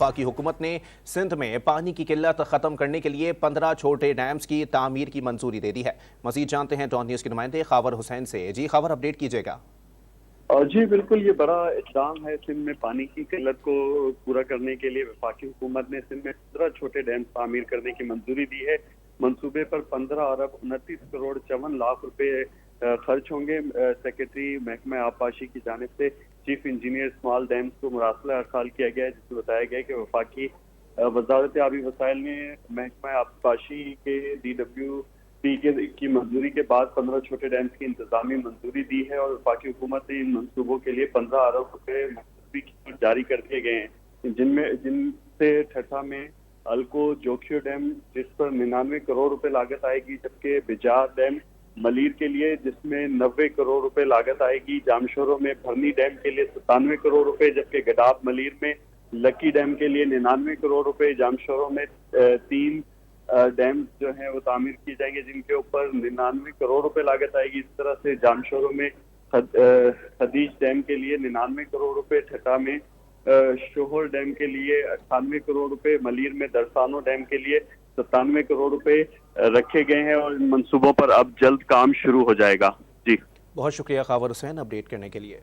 वफाकी हुकूमत ने सिंध में पानी की किल्लत ख़त्म करने के लिए 15 छोटे डैम्स की तामीर की मंजूरी दे दी है। मज़ीद जानते हैं डॉन न्यूज़ के नुमाइंदे खावर हुसैन से। जी खावर, अपडेट कीजिएगा। जी बिल्कुल, ये बड़ा इक़दाम है। सिंध में पानी की किल्लत को पूरा करने के लिए वफाकी हुकूमत ने सिंध में 15 छोटे डैम तामीर करने की मंजूरी दी है। मंसूबे पर 15 अरब 29 करोड़ 54 लाख रुपए खर्च होंगे। सेक्रेटरी महकमा आबपाशी की जानिब से चीफ इंजीनियर स्मॉल डैम्स को मुरासला अरसाल किया गया है, जिसमें बताया गया कि वफाकी वजारत आबी वसाइल ने महकमा आबपाशी के DWP की मंजूरी के बाद 15 छोटे डैम्स की इंतजामी मंजूरी दी है और वफाकी हुकूमत ने इन मंसूबों के लिए 15 अरब रुपए जारी कर दिए गए हैं, जिनसे ठट्ठा में अलको जोखियो डैम जिस पर 99 करोड़ रुपए लागत आएगी, जबकि बिजार डैम मलीर के लिए जिसमें 90 करोड़ रुपए लागत आएगी, जामशोरों में भरनी डैम के लिए 97 करोड़ रुपए, जबकि गडाब मलीर में लकी डैम के लिए 99 करोड़ रुपए, जामशोरों में 3 डैम जो हैं वो तामीर किए जाएंगे जिनके ऊपर 99 करोड़ रुपए लागत आएगी। इस तरह से जामशोरों में हदीज डैम के लिए 99 करोड़ रुपए, ठट्ठा में शोहर डैम के लिए 98 करोड़ रुपए, मलीर में दरसानो डैम के लिए 97 करोड़ रुपए रखे गए हैं और इन मंसूबों पर अब जल्द काम शुरू हो जाएगा। जी बहुत शुक्रिया खावर हुसैन अपडेट करने के लिए।